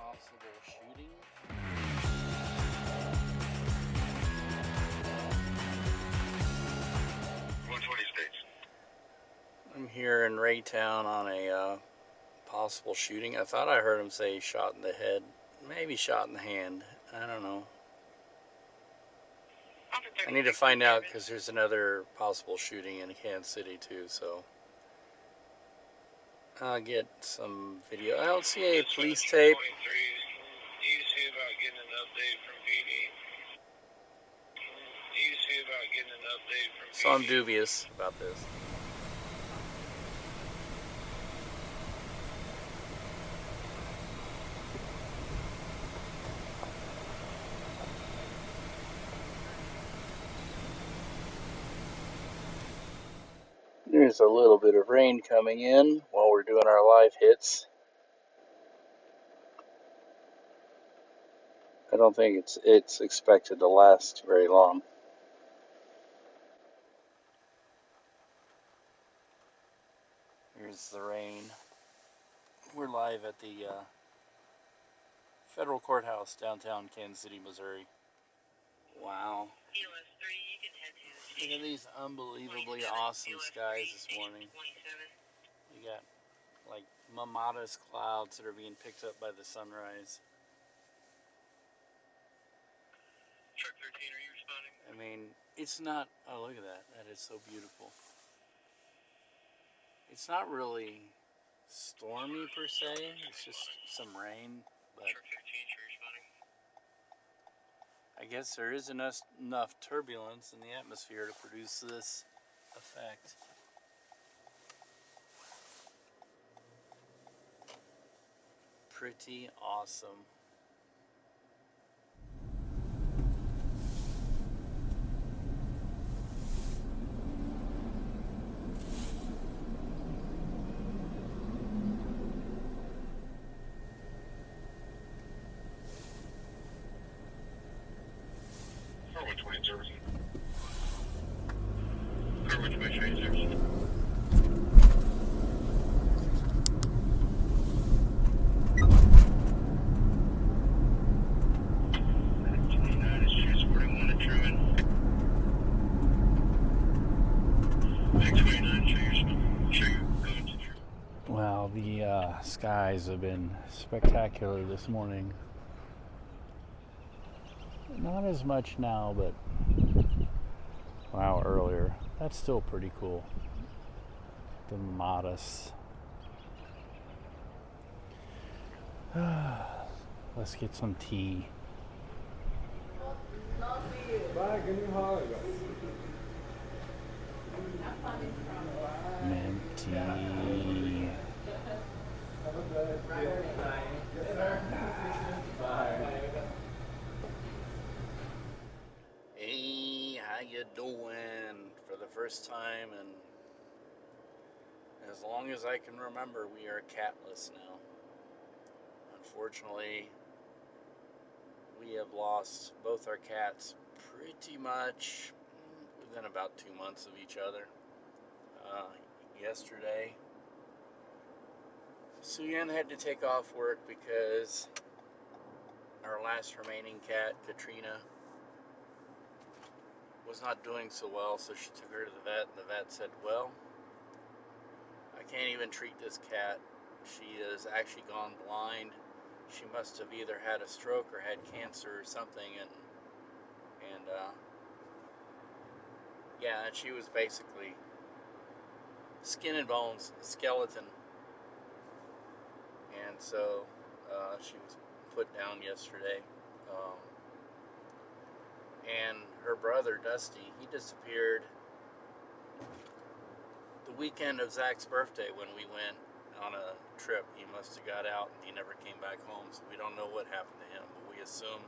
possible shooting. 120 states. I'm here in Raytown on a possible shooting. I thought I heard him say shot in the head, maybe shot in the hand. I don't know. I need to find out because there's another possible shooting in Kansas City too. So I'll get some video. I don't see any police tape. Do you see about getting an update from PD? Do you see about getting an update from PD? So I'm dubious about this. There's a little bit of rain coming in while we're doing our live hits. I don't think it's expected to last very long. Here's the rain. We're live at the federal courthouse downtown Kansas City, Missouri. Wow. Look at these unbelievably awesome skies this morning. You got like mamadas clouds that are being picked up by the sunrise. Truck 13, are you responding? I mean, it's not, oh look at that, that is so beautiful. It's not really stormy per se, it's just some rain, but Truck 15, are you responding? I guess there is enough turbulence in the atmosphere to produce this effect. Pretty awesome. Car 120 service. Car 120 train service. Well, the skies have been spectacular this morning. Not as much now, but wow, earlier. That's still pretty cool. The modest. Let's get some tea. Mint tea. Hey, how you doing? For the first time, and as long as I can remember, we are catless now. Unfortunately, we have lost both our cats pretty much within about 2 months of each other. Yesterday, Suyan had to take off work because our last remaining cat, Katrina, was not doing so well, so she took her to the vet, and the vet said, well, I can't even treat this cat. She has actually gone blind. She must have either had a stroke or had cancer or something, and yeah, and she was basically skin and bones, skeleton. And so she was put down yesterday. And her brother, Dusty, he disappeared the weekend of Zach's birthday when we went on a trip. He must have got out and he never came back home, so we don't know what happened to him, but we assume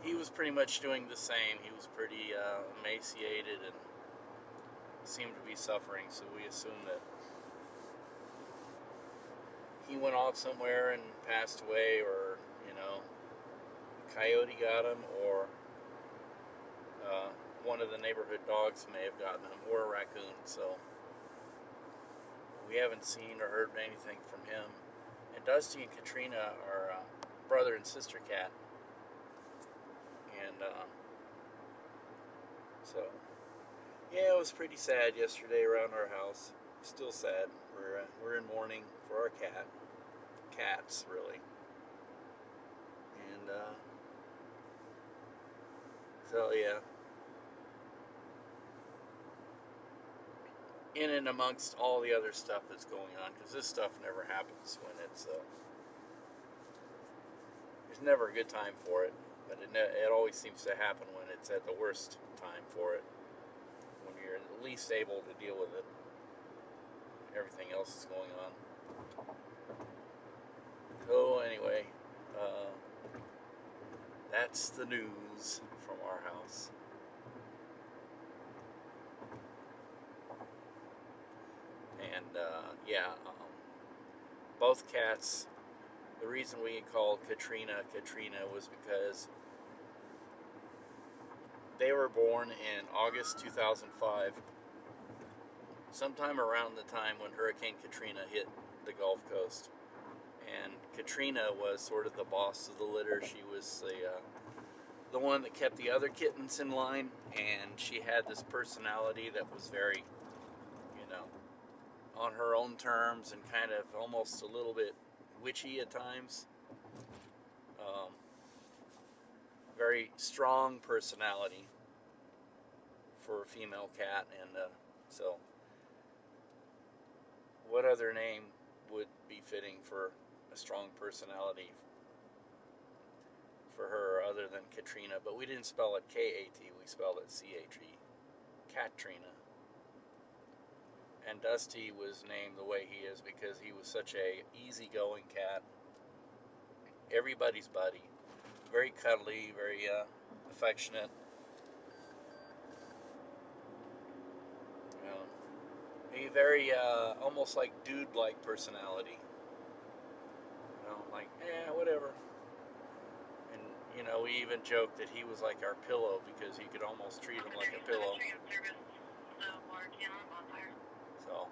he was pretty much doing the same. He was pretty emaciated and seemed to be suffering, so we assume that he went off somewhere and passed away, or, you know, a coyote got him, or one of the neighborhood dogs may have gotten him, or a raccoon. So we haven't seen or heard anything from him. And Dusty and Katrina are brother and sister cat, and so yeah, it was pretty sad yesterday around our house. Still sad. We're in mourning for our cats really, and so yeah, in and amongst all the other stuff that's going on, because this stuff never happens when it's there's never a good time for it, but it always seems to happen when it's at the worst time for it, when you're at least able to deal with it. Everything else is going on. So anyway, uh, that's the news from our house. And yeah, both cats. The reason we called Katrina was because they were born in August 2005, sometime around the time when Hurricane Katrina hit the Gulf Coast. And Katrina was sort of the boss of the litter. She was the one that kept the other kittens in line, and she had this personality that was very, you know, on her own terms and kind of almost a little bit witchy at times. Very strong personality for a female cat, and so what other name would be fitting for a strong personality for her other than Katrina? But we didn't spell it K-A-T, we spelled it C-H-E, Katrina. And Dusty was named the way he is because he was such a easygoing cat, everybody's buddy, very cuddly, very affectionate. You know, a very almost like dude-like personality. You know, like whatever. And you know, we even joked that he was like our pillow because you could almost treat him like a pillow. So,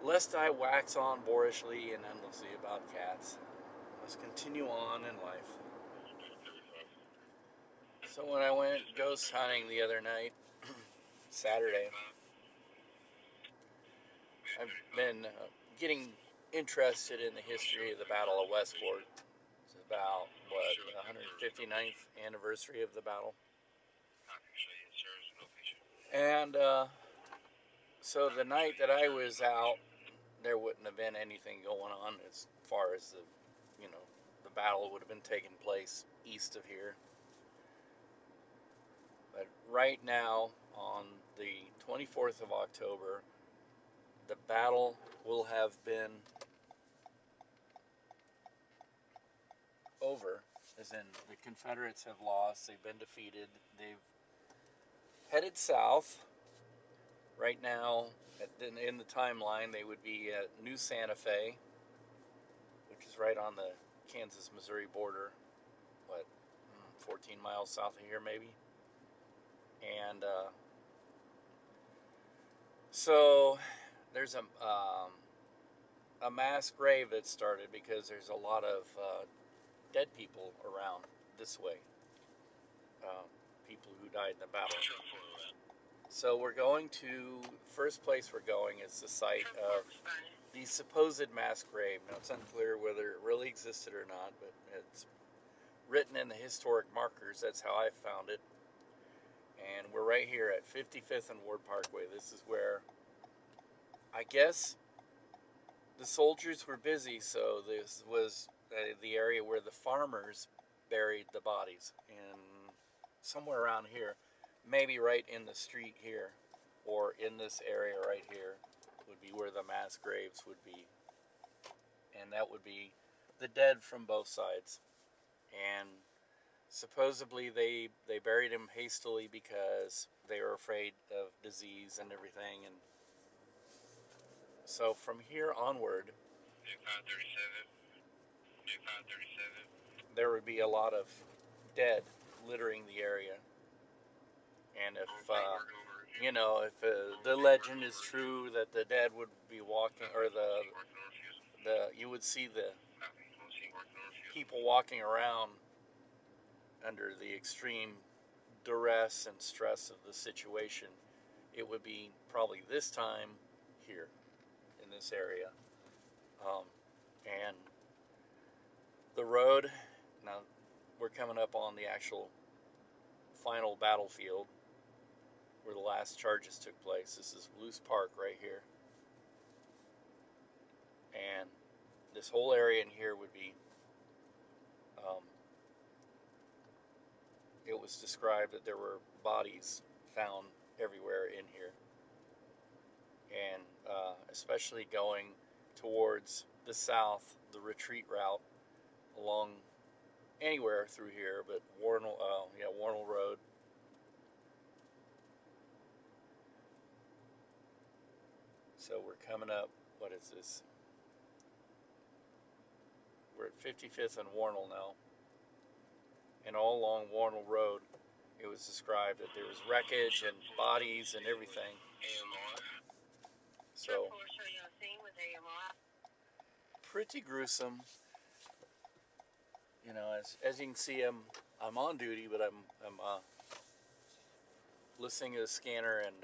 lest I wax on boorishly and endlessly about cats, let's continue on in life. So when I went ghost hunting the other night, Saturday, I've been getting interested in the history of the Battle of Westport. It's about, what, the 159th anniversary of the battle. And so the night that I was out, there wouldn't have been anything going on as far as the battle would have been taking place east of here. But right now, on the 24th of October, the battle will have been over, as in the Confederates have lost, they've been defeated, they've headed south. Right now, in the timeline, they would be at New Santa Fe, which is right on the Kansas-Missouri border, 14 miles south of here, maybe. And so there's a mass grave that started because there's a lot of dead people around this way, people who died in the battle. So we're going to, first place we're going is the site of the supposed mass grave. Now, it's unclear whether it really existed or not, but it's written in the historic markers. That's how I found it. And we're right here at 55th and Ward Parkway. This is where, I guess, the soldiers were busy, so this was the area where the farmers buried the bodies. And somewhere around here, maybe right in the street here, or in this area right here, would be where the mass graves would be. And that would be the dead from both sides. And supposedly they buried him hastily because they were afraid of disease and everything. And so from here onward, there would be a lot of dead littering the area. And if if the legend is true that the dead would be walking, or the you would see people walking around under the extreme duress and stress of the situation, it would be probably this time here in this area. And the road, now we're coming up on the actual final battlefield where the last charges took place. This is Loose Park right here. And this whole area in here would be, it was described that there were bodies found everywhere in here. And especially going towards the south, the retreat route along anywhere through here, but Warnell Road. So we're coming up, what is this? We're at 55th and Warnell now. And all along Warnell Road, it was described that there was wreckage and bodies and everything. So, pretty gruesome. You know, as you can see, I'm on duty, but I'm listening to the scanner, and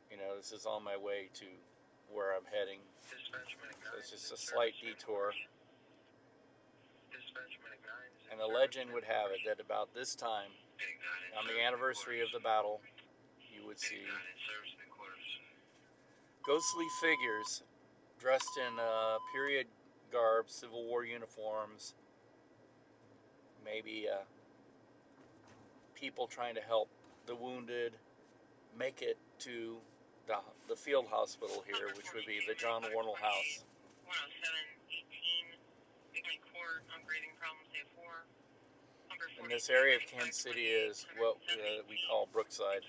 you know, this is on my way to where I'm heading. So it's just a slight detour. And the legend would have it that about this time, on the anniversary of the battle, you would see ghostly figures dressed in period garb, Civil War uniforms, maybe people trying to help the wounded make it to the field hospital here, which would be the John Warnell House. 107-18, Court, breathing problems, day 4. And this area of Kansas City is what we call Brookside.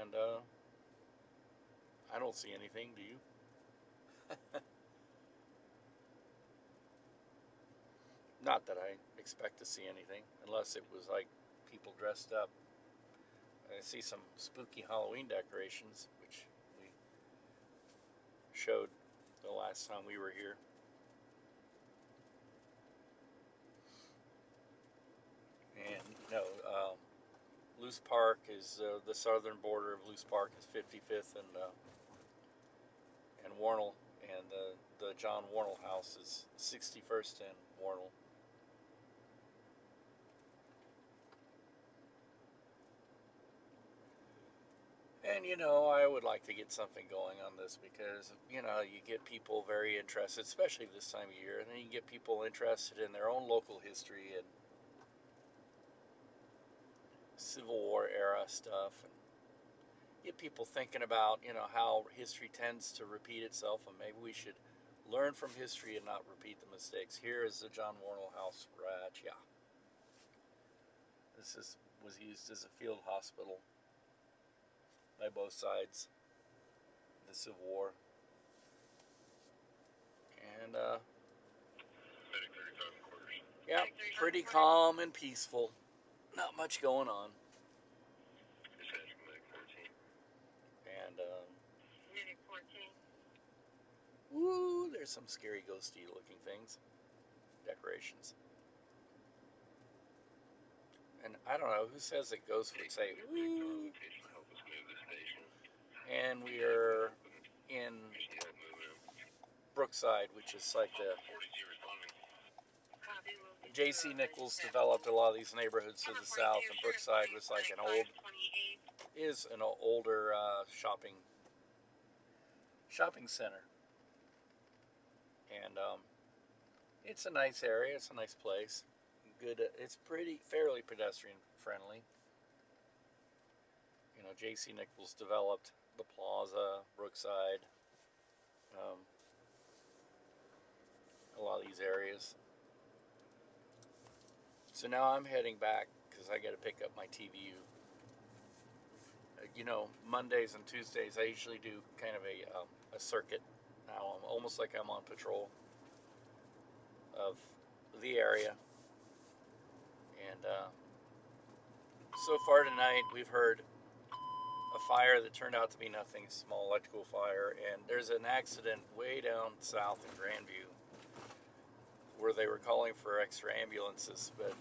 And I don't see anything, do you? Not that I expect to see anything, unless it was like people dressed up. I see some spooky Halloween decorations, which we showed the last time we were here. And Loose Park is the southern border of Loose Park is 55th and Warnell, and the John Warnell House is 61st and Warnell. And you know, I would like to get something going on this because you know, you get people very interested, especially this time of year, and then you get people interested in their own local history and Civil War era stuff, and get people thinking about, you know, how history tends to repeat itself, and maybe we should learn from history and not repeat the mistakes. Here is the John Warnell House, right? Yeah. This was used as a field hospital by both sides of the Civil War. And yeah, pretty calm and peaceful. Not much going on. And woo, there's some scary ghosty looking things. Decorations. And I don't know, who says that ghosts would say woo? And we are in Brookside, which is like the J.C. Nichols developed a lot of these neighborhoods to the south, and Brookside was like an older shopping center. And it's a nice area, it's a nice place. Good, it's fairly pedestrian friendly. You know, J.C. Nichols developed the Plaza, Brookside, a lot of these areas. So now I'm heading back because I got to pick up my TVU. You know, Mondays and Tuesdays I usually do kind of a circuit. Now I'm almost like I'm on patrol of the area. And so far tonight we've heard a a fire that turned out to be nothing, small electrical fire, and there's an accident way down south in Grandview where they were calling for extra ambulances, but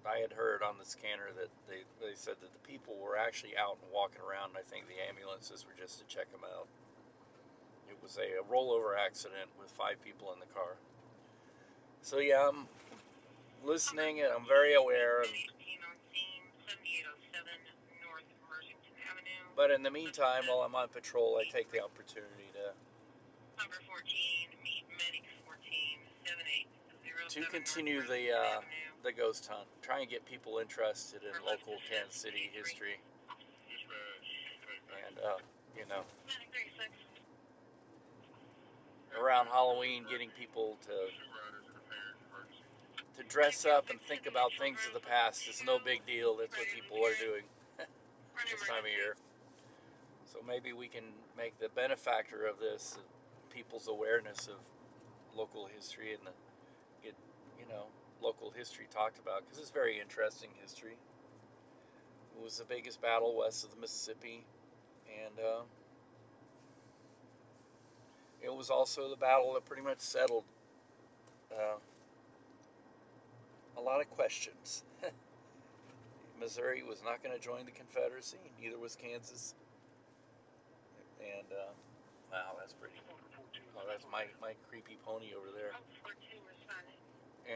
I had heard on the scanner that they said that the people were actually out and walking around, and I think the ambulances were just to check them out. It was a rollover accident with 5 people in the car. So yeah, I'm listening and I'm very aware. But in the meantime, while I'm on patrol, I take the opportunity to continue the ghost hunt, try and get people interested in local Kansas City history, and you know, around Halloween, getting people to dress up and think about things of the past is no big deal. That's what people are doing this time of year. So maybe we can make the benefactor of this people's awareness of local history and get, local history talked about, because it's very interesting history. It was the biggest battle west of the Mississippi, and it was also the battle that pretty much settled a lot of questions. Missouri was not going to join the Confederacy, neither was Kansas. And wow, that's pretty. Oh, that's my creepy pony over there.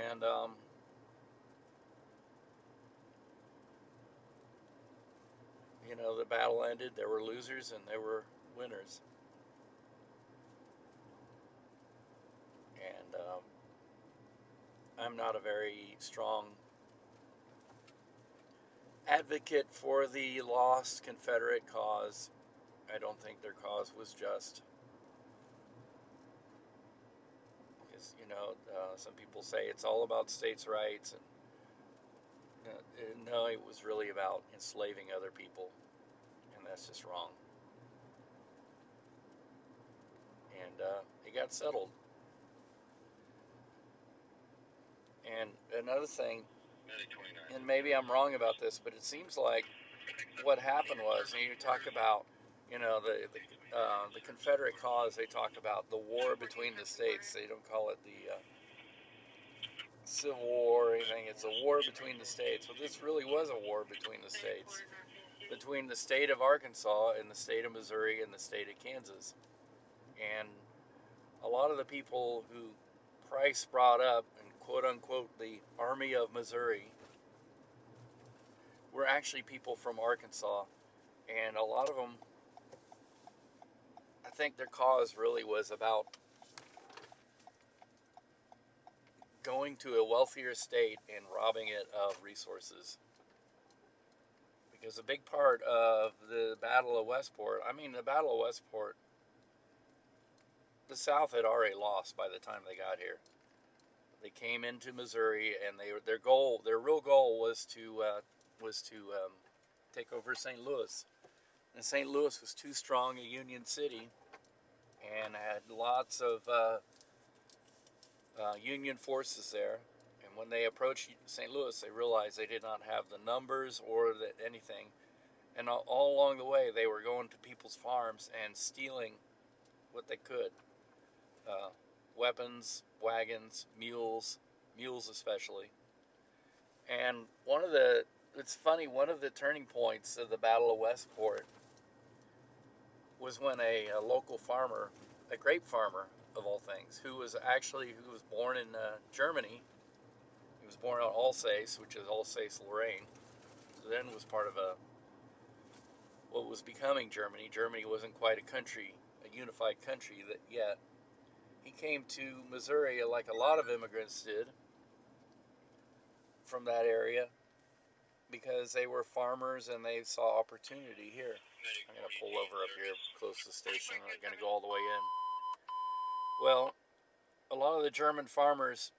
And the battle ended. There were losers and there were winners. And I'm not a very strong advocate for the lost Confederate cause. I don't think their cause was just. Because, some people say it's all about states' rights, and no, it was really about enslaving other people, and that's just wrong. And it got settled. And another thing, and maybe I'm wrong about this, but it seems like what happened was, you talk about, the Confederate cause. They talk about the war between the states. They don't call it the Civil War or anything. It's a war between the states. Well, this really was a war between the states, between the state of Arkansas and the state of Missouri and the state of Kansas. And a lot of the people who Price brought up, and quote unquote the Army of Missouri, were actually people from Arkansas. And a lot of them, I think their cause really was about going to a wealthier state and robbing it of resources. Because a big part of the Battle of Westport, the Battle of Westport, the South had already lost by the time they got here. They came into Missouri, and their real goal was to take over St. Louis. And St. Louis was too strong a Union city, and had lots of Union forces there. And when they approached St. Louis, they realized they did not have the numbers or anything. And all along the way, they were going to people's farms and stealing what they could. Weapons, wagons, mules especially. And it's funny, one of the turning points of the Battle of Westport was when a local farmer, a grape farmer of all things, who was born in Germany. He was born on Alsace, which is Alsace-Lorraine. So then was part of what was becoming Germany. Germany wasn't quite a unified country yet. He came to Missouri like a lot of immigrants did from that area, because they were farmers and they saw opportunity here. I'm going to pull over up here close to the station. I'm going to go all the way in. Well, a lot of the German farmers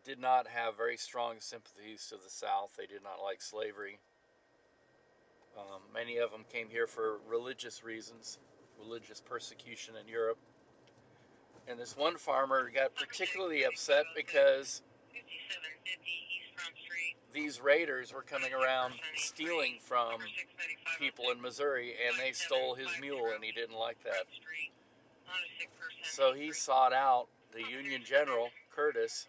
did not have very strong sympathies to the South. They did not like slavery. Many of them came here for religious reasons, religious persecution in Europe. And this one farmer got particularly upset because these raiders were coming around stealing from people in Missouri, and they stole his mule, and he didn't like that. So he sought out the Union General, Curtis,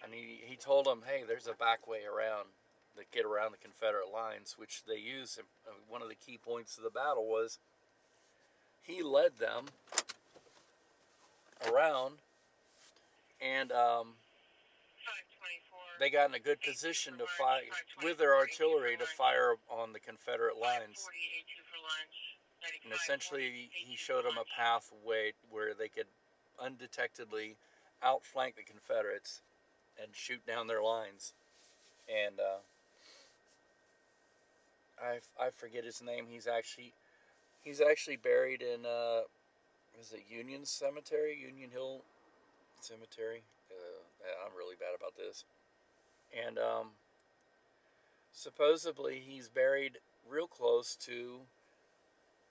and he told him, hey, there's a back way around that get around the Confederate lines, which they used. One of the key points of the battle was he led them around, and they got in a good position to fight with their artillery to fire on the Confederate lines. And essentially, he showed them a pathway where they could undetectedly outflank the Confederates and shoot down their lines. And I forget his name. He's actually buried in is it Union Cemetery, Union Hill Cemetery? I'm really bad about this. And supposedly he's buried real close to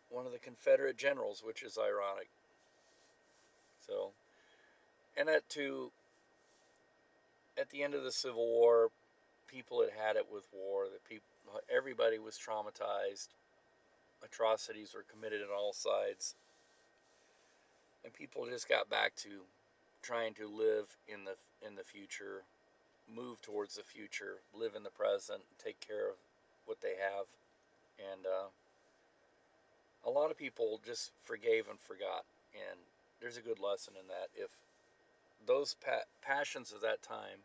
one of the Confederate generals, which is ironic. So, and at the end of the Civil War, people had it with war. Everybody was traumatized. Atrocities were committed on all sides, and people just got back to trying to live in the future, move towards the future, live in the present, take care of what they have. And a lot of people just forgave and forgot, and there's a good lesson in that. If those passions of that time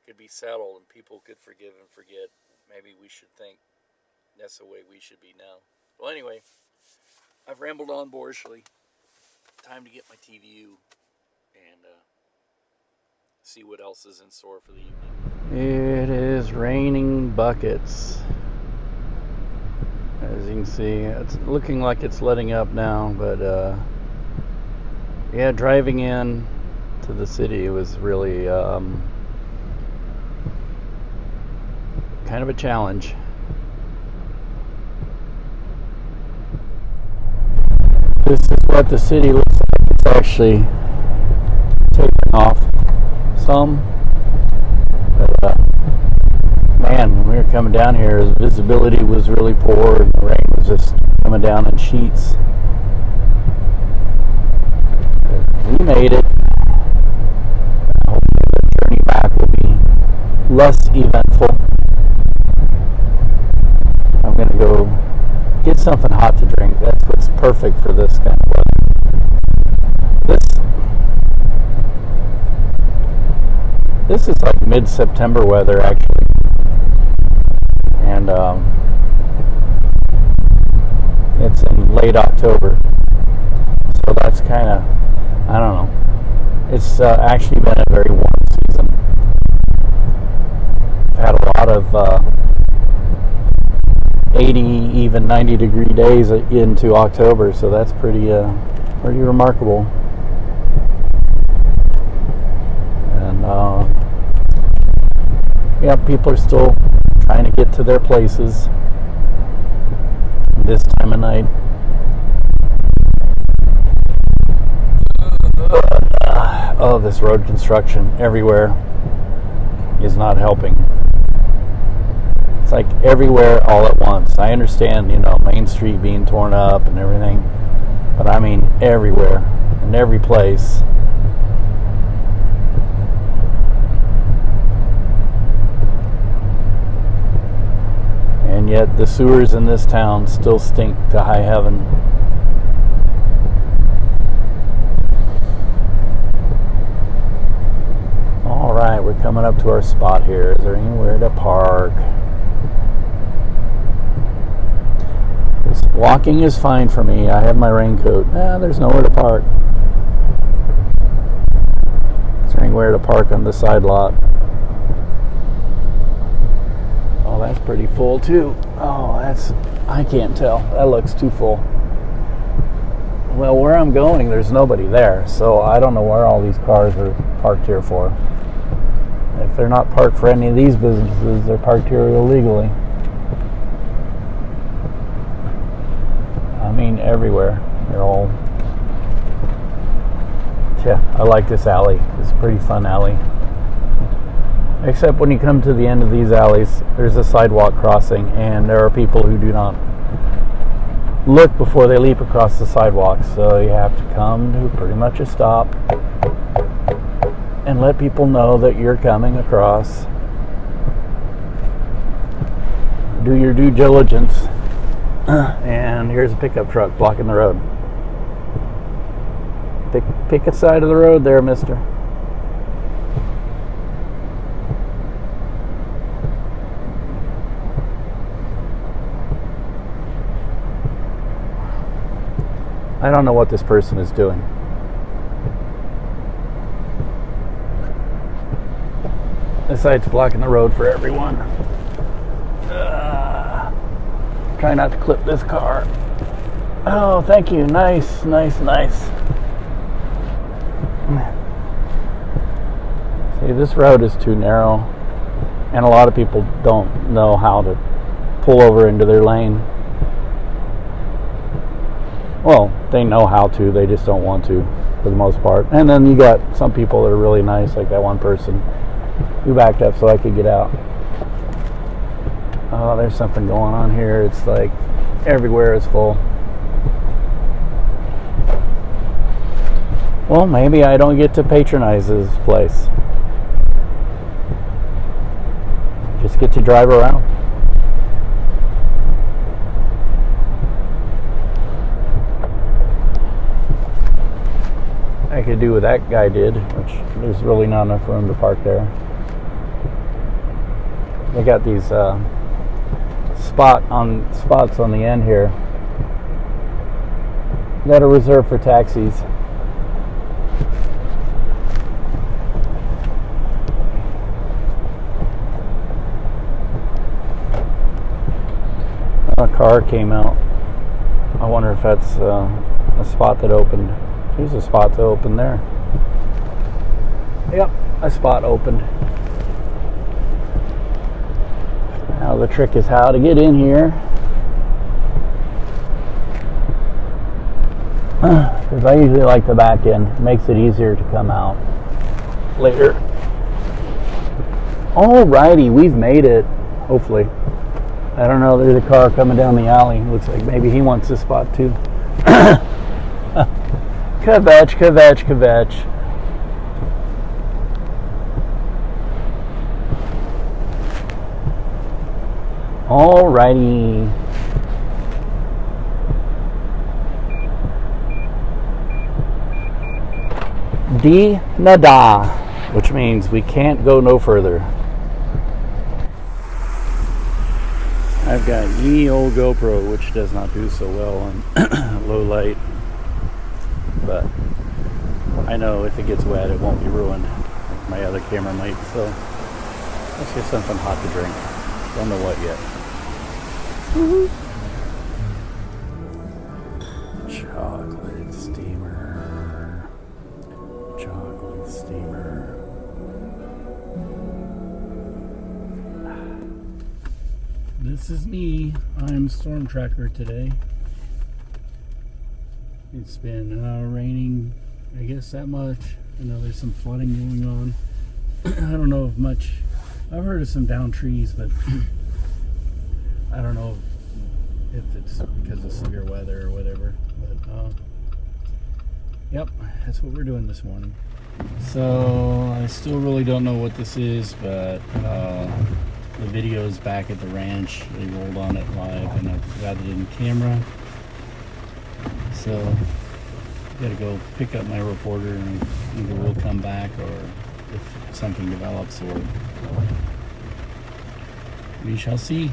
could be settled and people could forgive and forget, maybe we should think that's the way we should be now. Well, anyway, I've rambled on boorishly. Time to get my TVU and see what else is in store for the evening. It is raining buckets. As you can see, it's looking like it's letting up now, but yeah, driving in to the city was really kind of a challenge. This is what the city looks like. It's actually taking off some, but man, when we were coming down here, visibility was really poor, and the rain was just coming down in sheets. But we made it. Hopefully the journey back will be less eventful. I'm going to go get something hot to drink. That's what's perfect for this kind of weather. This is like mid-September weather, actually. And it's in late October. So that's kind of, I don't know. It's actually been a very warm season. I've had a lot of 80, even 90 degree days into October, so that's pretty remarkable. And yeah, people are still trying to get to their places this time of night. Oh, this road construction everywhere is not helping. It's like everywhere all at once. I understand, Main Street being torn up and everything, but I mean everywhere, in every place. And yet the sewers in this town still stink to high heaven. Alright, we're coming up to our spot here. Is there anywhere to park? Walking is fine for me. I have my raincoat. There's nowhere to park. Is there anywhere to park on the side lot? Oh, that's pretty full too. Oh, I can't tell. That looks too full. Well, where I'm going, there's nobody there, so I don't know where all these cars are parked here for. If they're not parked for any of these businesses, they're parked here illegally. I mean, everywhere. They're all... Yeah, I like this alley. It's a pretty fun alley. Except when you come to the end of these alleys, there's a sidewalk crossing, and there are people who do not look before they leap across the sidewalk. So you have to come to pretty much a stop and let people know that you're coming across. Do your due diligence. And here's a pickup truck blocking the road. Pick a side of the road there, mister. I don't know what this person is doing. This side's blocking the road for everyone. Try not to clip this car. Oh, thank you. Nice, nice, nice. See, this road is too narrow, and a lot of people don't know how to pull over into their lane. Well, they know how to, they just don't want to, for the most part. And then you got some people that are really nice, like that one person who backed up so I could get out. Oh, there's something going on here. It's like everywhere is full. Well, maybe I don't get to patronize this place. Just get to drive around. I could do what that guy did, which there's really not enough room to park there. They got these spots on the end here that are reserved for taxis. A car came out. I wonder if that's a spot that opened. There's a spot to open there. Yep, a spot opened. Now the trick is how to get in here. Because I usually like the back end. It makes it easier to come out later. Alrighty, we've made it. Hopefully. I don't know, there's a car coming down the alley. Looks like maybe he wants this spot too. Kvetch, kvetch, kvetch. Alrighty. D nada, which means we can't go no further. I've got ye old GoPro, which does not do so well on low light, but I know if it gets wet it won't be ruined. My other camera might, so let's get something hot to drink. Don't know what yet. Chocolate steamer. Chocolate steamer. This is me. I'm Storm Tracker today. It's been raining, I guess, that much. I know there's some flooding going on. I don't know if much. I've heard of some downed trees, but I don't know if it's because of severe weather or whatever. But yep, that's what we're doing this morning. So I still really don't know what this is, but the video is back at the ranch. They rolled on it live, and I've got it in camera. So I gotta go pick up my reporter, and either we'll come back, or if something develops, or we shall see.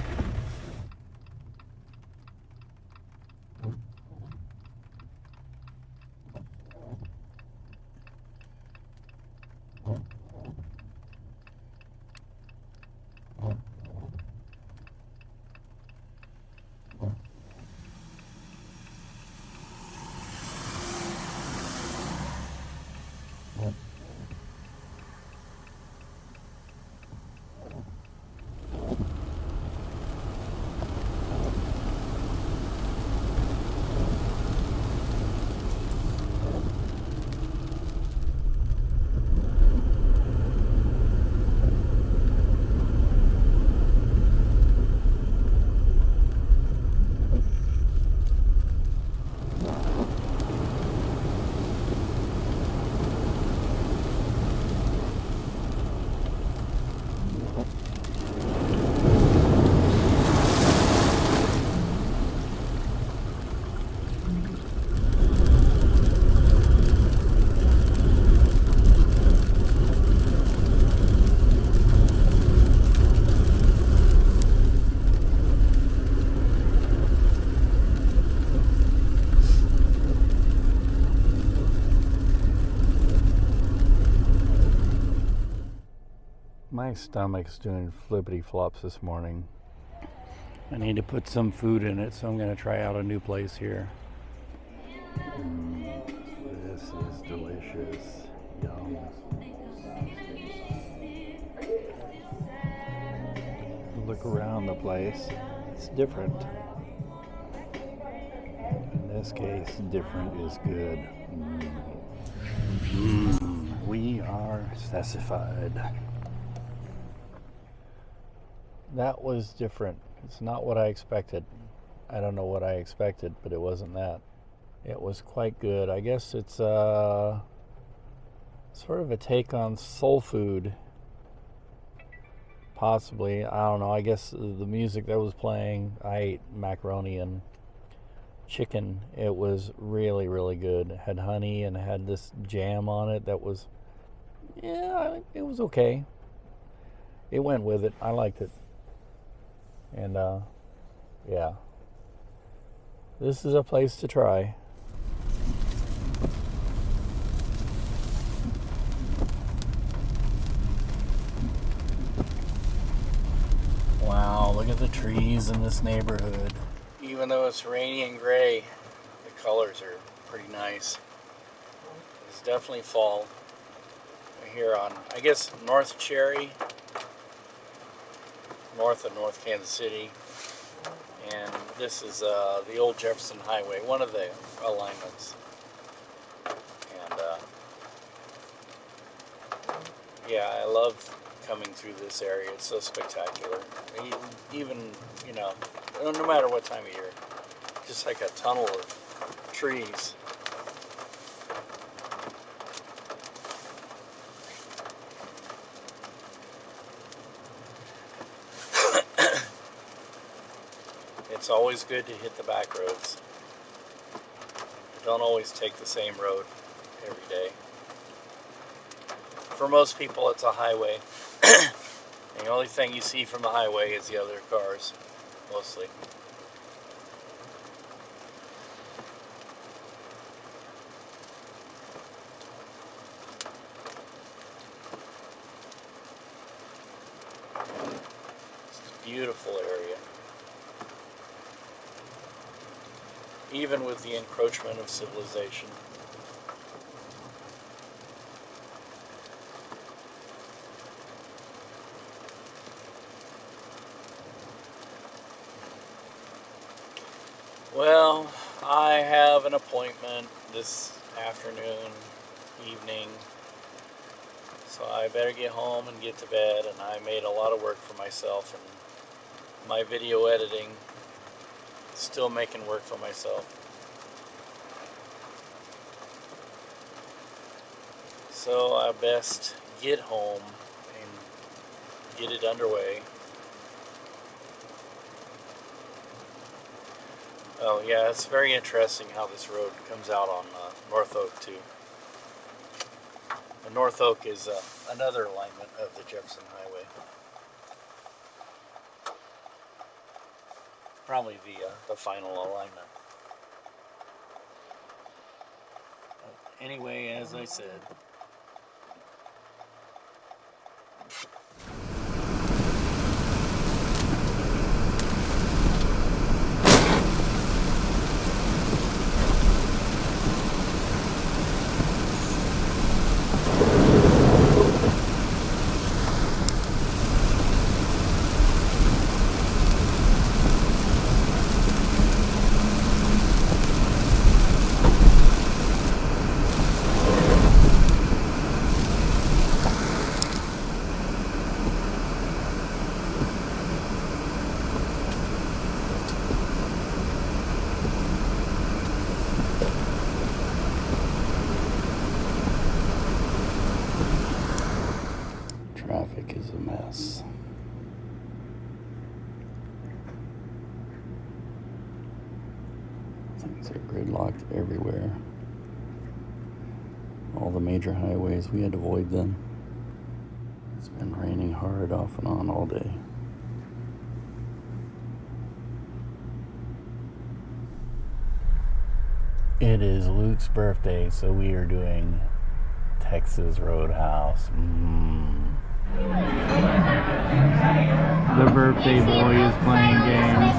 My stomach's doing flippity flops this morning. I need to put some food in it, so I'm going to try out a new place here. This is delicious. Yum. Look around the place. It's different. In this case, different is good. We are satisfied. That was different. It's not what I expected. I don't know what I expected, but it wasn't that. It was quite good. I guess it's sort of a take on soul food. Possibly. I don't know. I guess the music that was playing, I ate macaroni and chicken. It was really, really good. It had honey and had this jam on it that was, it was okay. It went with it. I liked it. And, yeah. This is a place to try. Wow, look at the trees in this neighborhood. Even though it's rainy and gray, the colors are pretty nice. It's definitely fall. We're here on, I guess, North Cherry, north of North Kansas City. And this is the old Jefferson Highway, one of the alignments. And yeah, I love coming through this area. It's so spectacular. Even, no matter what time of year, just like a tunnel of trees. It's always good to hit the back roads. Don't always take the same road every day. For most people, it's a highway. The only thing you see from the highway is the other cars, mostly. It's a beautiful area. Even with the encroachment of civilization. Well, I have an appointment this afternoon, evening, so I better get home and get to bed. And I made a lot of work for myself, and my video editing, still making work for myself. So I best get home and get it underway. Oh yeah, it's very interesting how this road comes out on North Oak too. And North Oak is another alignment of the Jefferson Highway. Probably the final alignment. But anyway, as I said, traffic is a mess. Things are gridlocked everywhere. All the major highways, we had to avoid them. It's been raining hard off and on all day. It is Luke's birthday, so we are doing Texas Roadhouse. The birthday boy is playing games.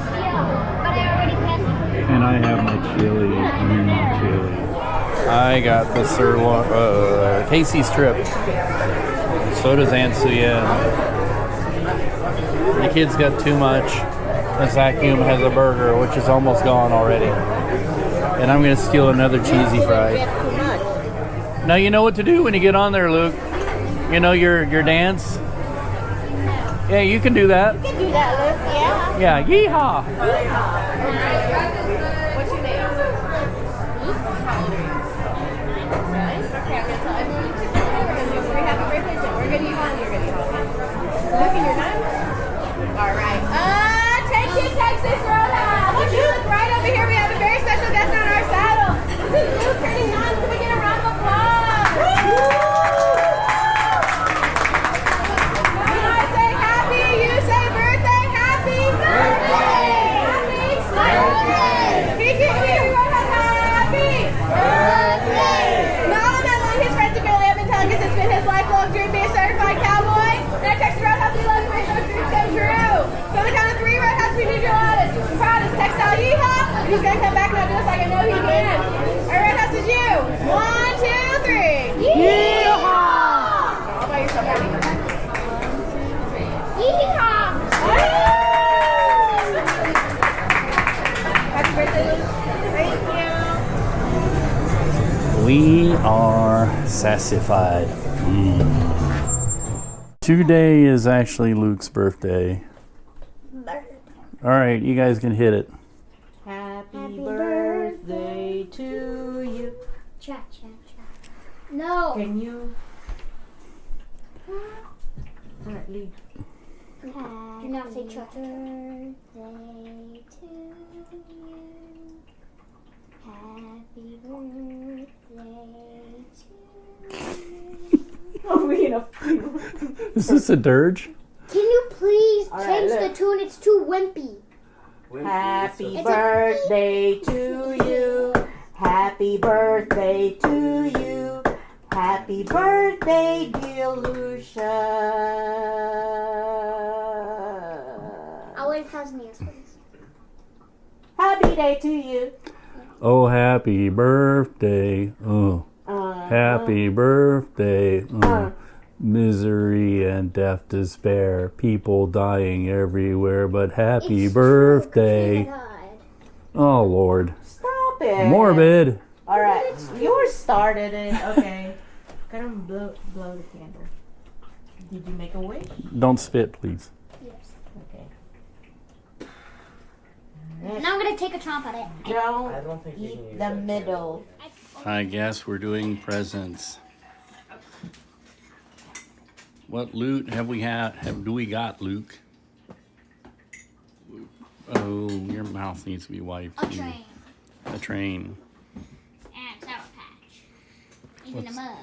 And I have my chili. Chili. I got the sirloin, Casey strip. So does Aunt Suya. The kids got too much. The vacuum has a burger, which is almost gone already. And I'm going to steal another cheesy fry. Now you know what to do when you get on there, Luke. You know your dance? Yeah, you can do that. You can do that, Luke, yeah. Yeah, yeehaw. What's your name? Okay, I'm going to tell everyone you took we're going to do a happy birthday, so we're going to eat on, you're going to eat on. Luke, and you're done? All right. Take two Texas Roadhouse. If you look right over here, we have a very special guest on our saddle. This is Luke turning 9. Can we get a round of applause? When I say happy, you say birthday. Happy birthday. Happy birthday. PTV Roadhouse, happy birthday. Now all of that long, his friends and family have been telling us it's been his lifelong dream to be a certified cowboy. And at Texas Roadhouse, we love to make those dreams come true. So on the count of 3, Roadhouse, we need your loudest, proudest, textile yeehaw. He's going to come back and do this like I know he can. All right, Roadhouse, is you. 1, 2, 3. Yeehaw! All by yourself, Abby. Yeehaw! Happy birthday, Luke. Thank you. We are sassified. Today is actually Luke's birthday. All right, you guys can hit it. Happy birthday to you. Cha cha cha. No. Can you? All right, leave. Do not say cha cha. Birthday to you. Happy birthday to you. Are we in a Is this a dirge? Can you please All right, change look. the tune? It's too wimpy. Happy It's birthday to you. Happy birthday to you. Happy birthday, dear Lucia. I'll wait his nails, please. Happy day to you. Oh, happy birthday. Oh, happy birthday. Oh. Misery and death, despair, people dying everywhere, but happy It's birthday. true, God. Oh, Lord. Stop it. Morbid. All right, yours started it. Okay. Gotta blow the candle. Did you make a wish? Don't spit, please. Yes. Okay. Now I'm gonna take a chomp at it. Don't eat the middle. I guess we're doing presents. What loot have we do we got, Luke? Oh, your mouth needs to be wiped. A train. A train. And Sour Patch. And then a mug.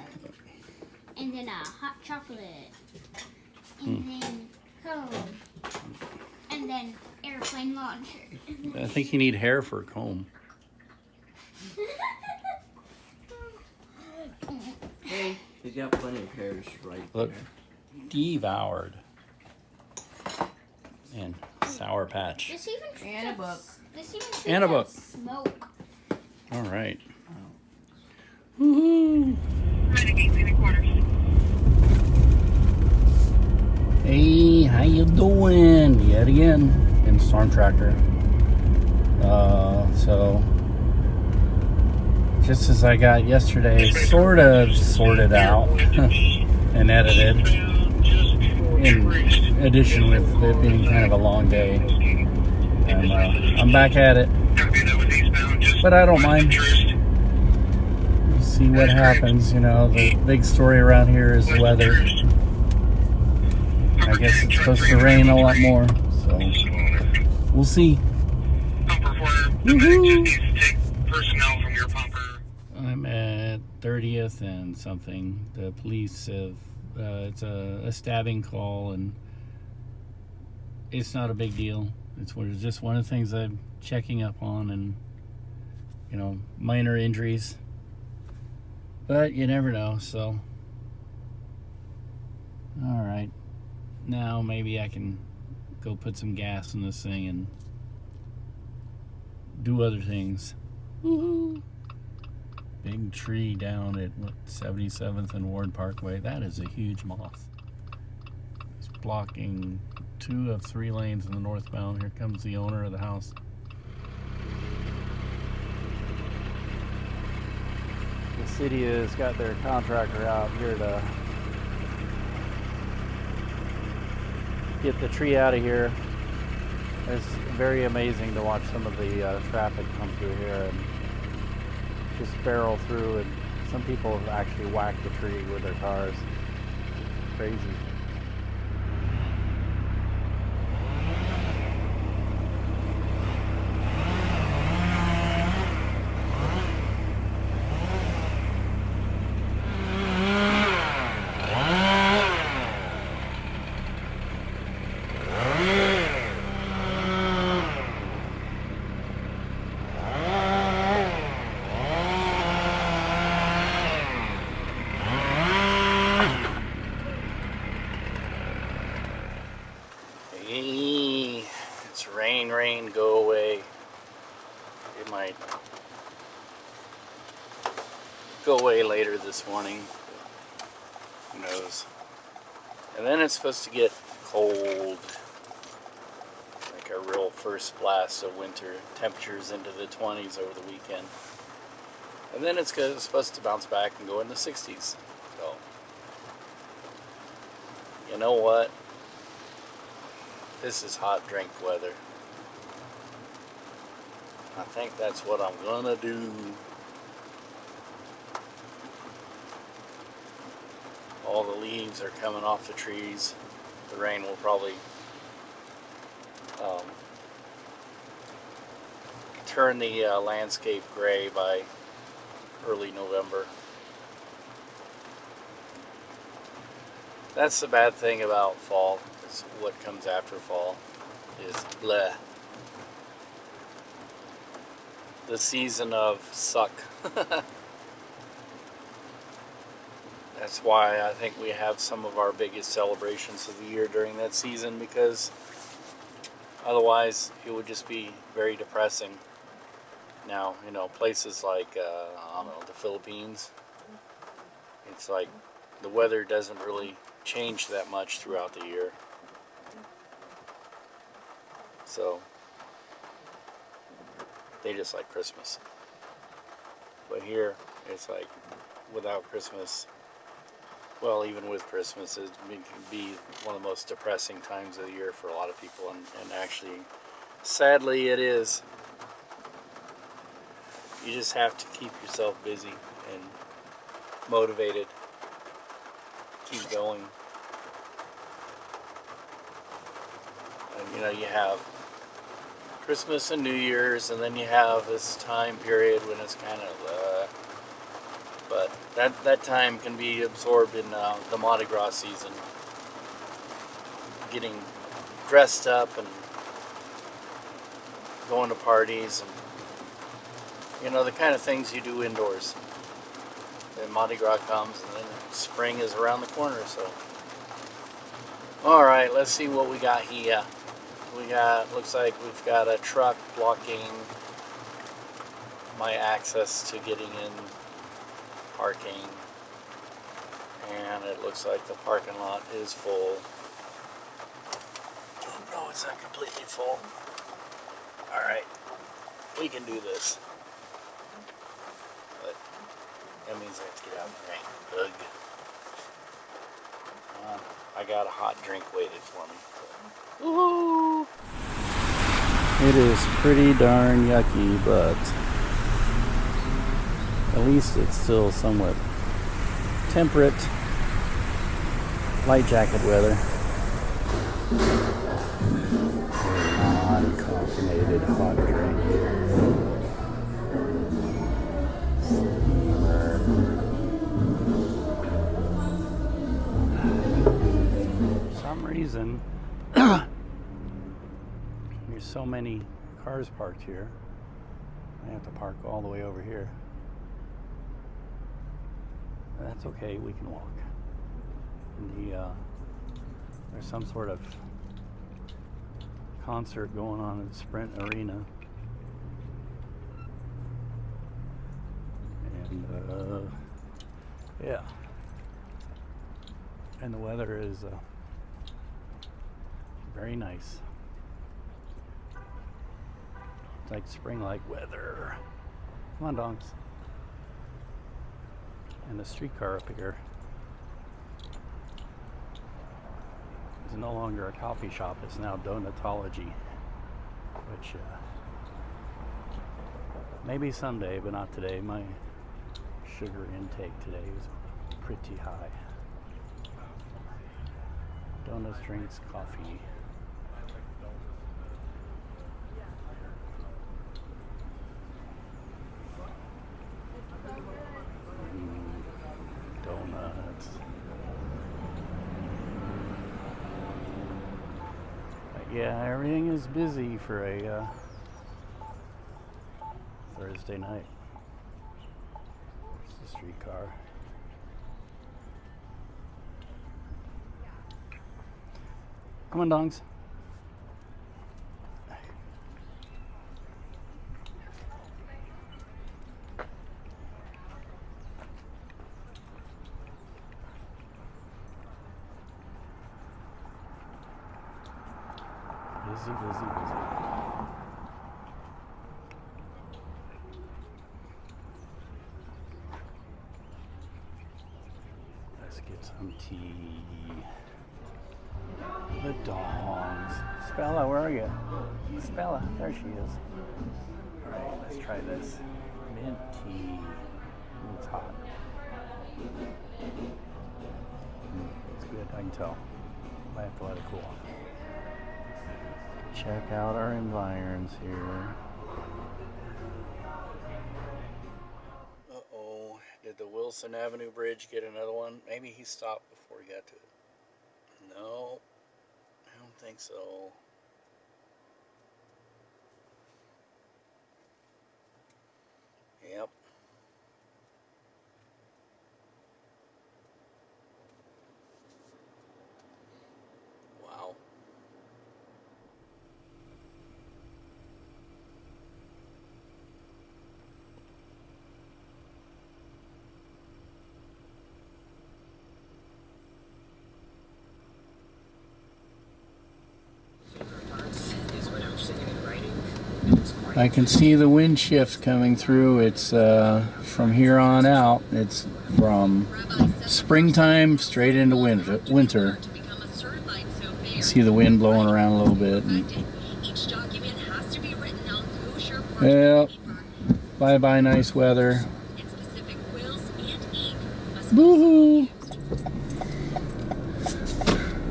And then a hot chocolate. And then cone. And then airplane launcher. I think you need hair for a comb. He's got plenty of hairs right Look, there. devoured. And Sour Patch. This even And a book. This even And a book. Smoke. All right. Woohoo! Hey, how you doing? Yet again in Storm Tractor. So just as I got yesterday, sort of sorted out and edited. In addition with it being kind of a long day, and I'm back at it. But I don't mind. We'll see what happens. You know, the big story around here is the weather. I guess it's supposed to rain a lot more, so we'll see. Woohoo! I'm at 30th and something. The police have, it's a stabbing call, and it's not a big deal. It's just one of the things I'm checking up on, and, you know, minor injuries. But you never know, so Alright, now maybe I can go put some gas in this thing and do other things. Woohoo! Big tree down at 77th and Ward Parkway. That is a huge moth. It's blocking 2 of 3 lanes in the northbound. Here comes the owner of the house. The city has got their contractor out here to get the tree out of here. It's very amazing to watch some of the traffic come through here and just barrel through, and some people have actually whacked the tree with their cars. Crazy. It's rain, go away. It might go away later this morning. Who knows? And then it's supposed to get cold. Like a real first blast of winter. Temperatures into the 20s over the weekend. And then it's supposed to bounce back and go in the 60s. So, you know what? This is hot drink weather. I think that's what I'm gonna do. All the leaves are coming off the trees. The rain will probably turn the landscape gray by early November. That's the bad thing about fall. Is what comes after fall is bleh. The season of suck. That's why I think we have some of our biggest celebrations of the year during that season, because otherwise it would just be very depressing. Now, you know, places like, I don't know, the Philippines, it's like the weather doesn't really change that much throughout the year. So, they just like Christmas. But here, it's like, without Christmas, well, even with Christmas, it can be one of the most depressing times of the year for a lot of people, and actually, sadly, it is. You just have to keep yourself busy and motivated. Keep going. And, you know, you have Christmas and New Year's, and then you have this time period when it's kind of, but that time can be absorbed in the Mardi Gras season. Getting dressed up and going to parties and, you know, the kind of things you do indoors. Then Mardi Gras comes, and then spring is around the corner, so. Alright, let's see what we got here. Looks like we've got a truck blocking my access to getting in parking. And it looks like the parking lot is full. Oh no, it's not completely full. Alright, we can do this. But that means I have to get out in the rain. Ugh. I got a hot drink waited for me. Woohoo! It is pretty darn yucky, but at least it's still somewhat temperate, light jacket weather. Non-caffeinated hot drink. For some reason, there's so many cars parked here. I have to park all the way over here. That's okay, we can walk. The There's some sort of concert going on in the Sprint Arena. And yeah. And the weather is very nice. It's like spring-like weather. Come on, donks. And the streetcar up here is no longer a coffee shop, it's now Donutology, which maybe someday, but not today. My sugar intake today is pretty high. Donuts, drinks, coffee. Donuts. But yeah, everything is busy for a Thursday night. There's the streetcar. Come on, dongs. Busy, busy, busy. Let's get some tea. The dogs. Spella, where are you? Spella, there she is. Alright, let's try this. Mint tea. It's hot. It's good, I can tell. I have to let it cool off. Check out our environs here. Uh-oh. Did the Wilson Avenue Bridge get another one? Maybe he stopped before he got to it. No. I don't think so. Yep. Wow. I can see the wind shift coming through. It's from here on out. It's from springtime straight into winter. You see the wind blowing around a little bit. Yep. Bye-bye nice weather. Boo-hoo!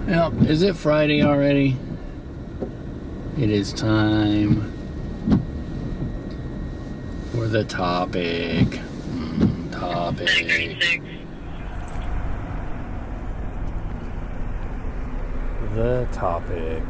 Yep. Is it Friday already? It is time for the topic. The topic.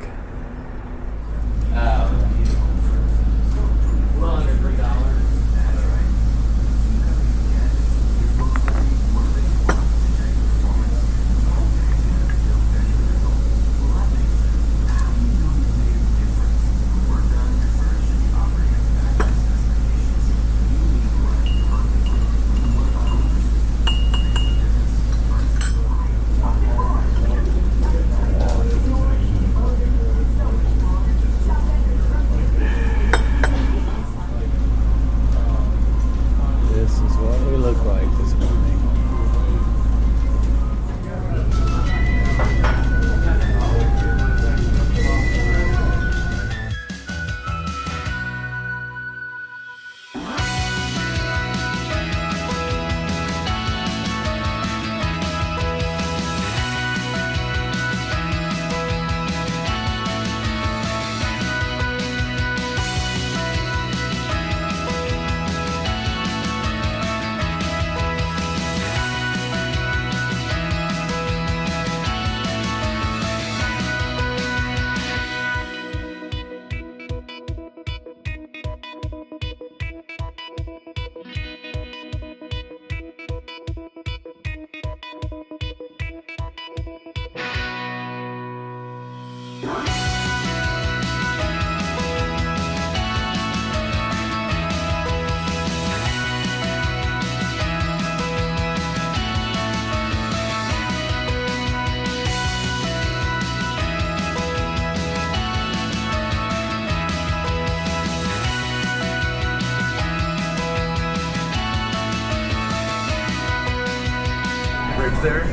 sir.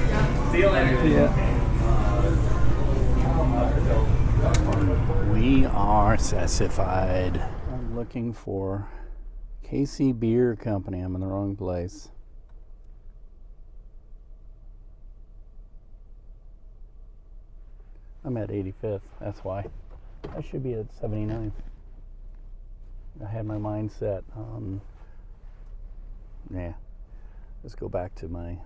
See you later. Yeah. We are sassified. I'm looking for KC Beer Company. I'm in the wrong place. I'm at 85th. That's why. I should be at 79th. I had my mind set on. Let's go back to my.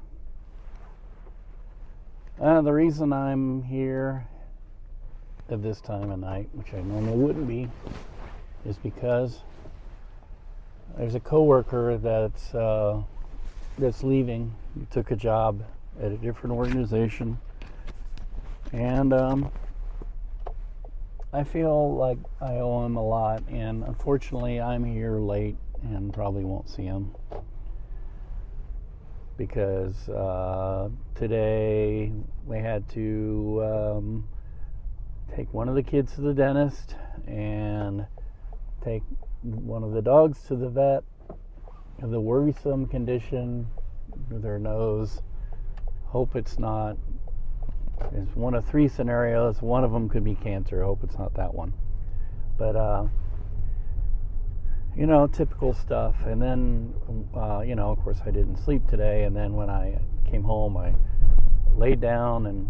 The reason I'm here at this time of night, which I normally wouldn't be, is because there's a coworker that's leaving. He took a job at a different organization, and I feel like I owe him a lot. And unfortunately, I'm here late and probably won't see him because today we had to take one of the kids to the dentist and take one of the dogs to the vet. The worrisome condition with their nose. Hope it's not. It's one of 3 scenarios. One of them could be cancer. Hope it's not that one. But typical stuff. And then of course I didn't sleep today, and then when I came home I laid down and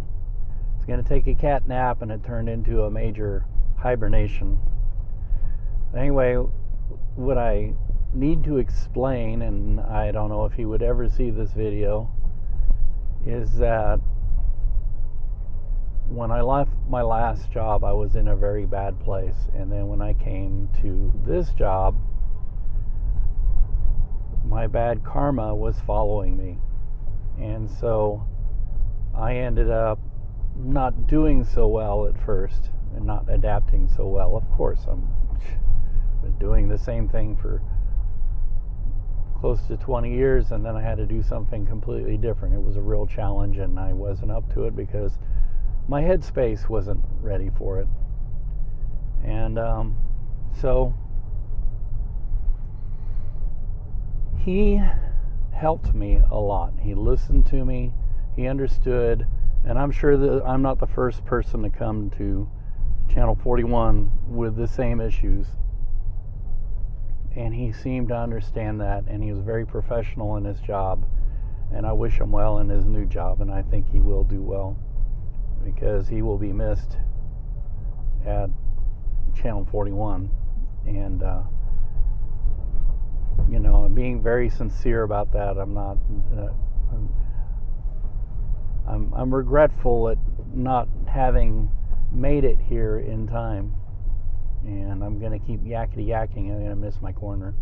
was going to take a cat nap, and it turned into a major hibernation. Anyway, what I need to explain, and I don't know if he would ever see this video, is that when I left my last job, I was in a very bad place. And then when I came to this job, my bad karma was following me. And so I ended up not doing so well at first and not adapting so well. Of course, I'm doing the same thing for close to 20 years, and then I had to do something completely different. It was a real challenge, and I wasn't up to it because my headspace wasn't ready for it. And so he helped me a lot. He listened to me, he understood, and I'm sure that I'm not the first person to come to Channel 41 with the same issues. And he seemed to understand that, and he was very professional in his job, and I wish him well in his new job, and I think he will do well, because he will be missed at Channel 41. And I'm being very sincere about that. I'm not I'm regretful at not having made it here in time, and I'm gonna keep yakety-yakking. I'm gonna miss my corner.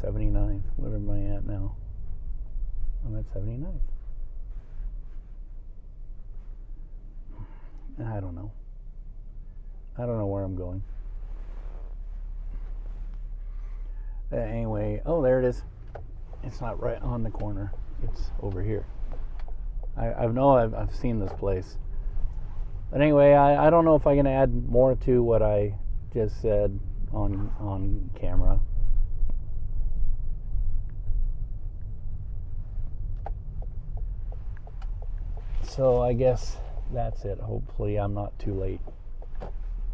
79th. What am I at now? I'm at 79th. I don't know where I'm going. Anyway, there it is. It's not right on the corner. It's over here. I've seen this place. But anyway, I don't know if I can add more to what I just said on camera. So I guess that's it. Hopefully I'm not too late.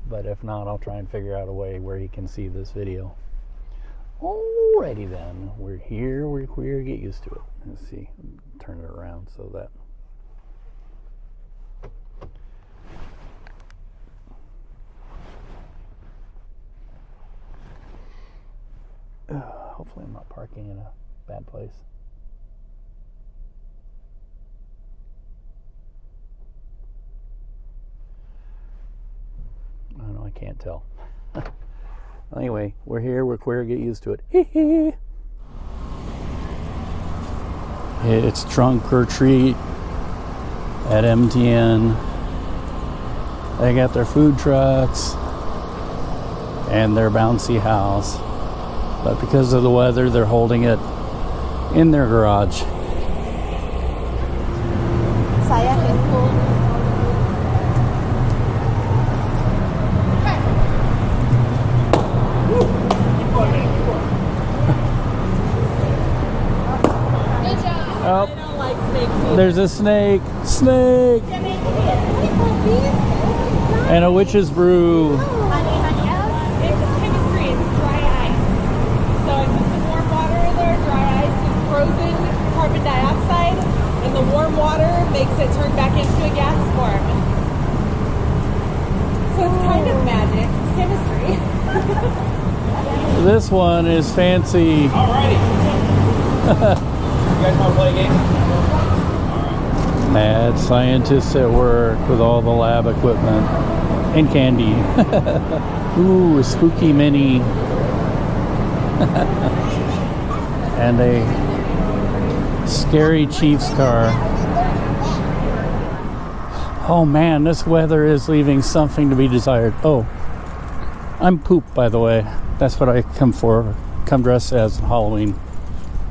But if not, I'll try and figure out a way where he can see this video. Alrighty then. We're here. We're queer. Get used to it. Let's see. Turn it around so that. Hopefully I'm not parking in a bad place. I don't know, I can't tell. Anyway, we're here, we're queer, get used to it. It's trunk or treat at MTN. They got their food trucks and their bouncy house. But because of the weather, they're holding it in their garage. I don't like snakes either. There's a snake. Snake! And a witch's brew. It's chemistry, it's dry ice. So I put some warm water in there, dry ice is frozen carbon dioxide, and the warm water makes it turn back into a gas form. So it's kind of magic, it's chemistry. This one is fancy. Alrighty. You guys want to play a game? Mad scientists at work with all the lab equipment and candy. Ooh, a spooky mini. And a scary Chiefs car. Oh man, this weather is leaving something to be desired. Oh, I'm Poop, by the way. That's what I come for. Come dressed as Halloween.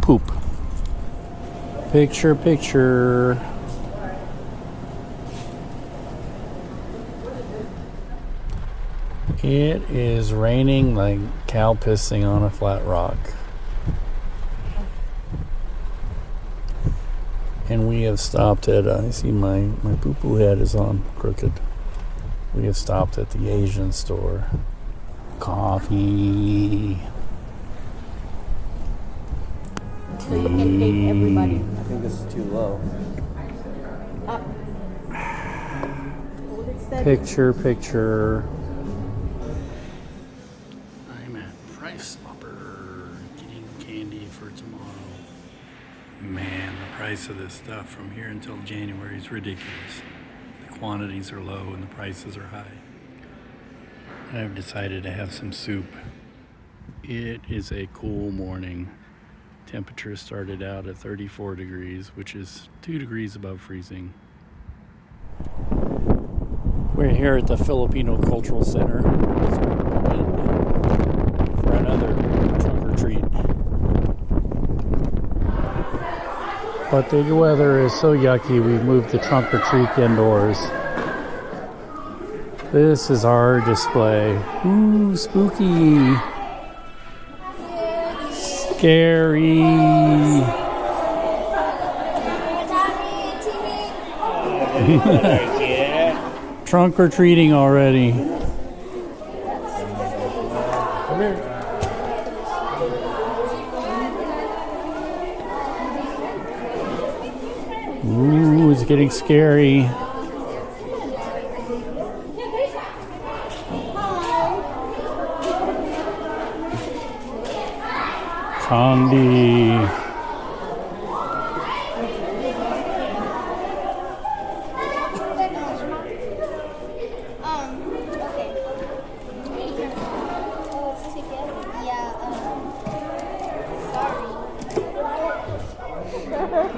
Poop. Picture, picture. It is raining like cow pissing on a flat rock. And we have stopped at, I see my poo-poo head is on crooked. We have stopped at the Asian store. Coffee. Tea. I think this is too low. Picture, picture. I'm at Price Hopper getting candy for tomorrow. Man, the price of this stuff from here until January is ridiculous. The quantities are low and the prices are high. I've decided to have some soup. It is a cool morning. Temperature started out at 34 degrees, which is 2 degrees above freezing. We're here at the Filipino Cultural Center for another trunk or treat. But the weather is so yucky, we've moved the trunk or treat indoors. This is our display. Ooh, spooky. Scary. Trunk or treating already. Come here. Ooh, it's getting scary. Candy.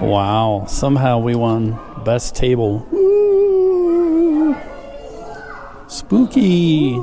Wow, somehow we won best table. Ooh, spooky.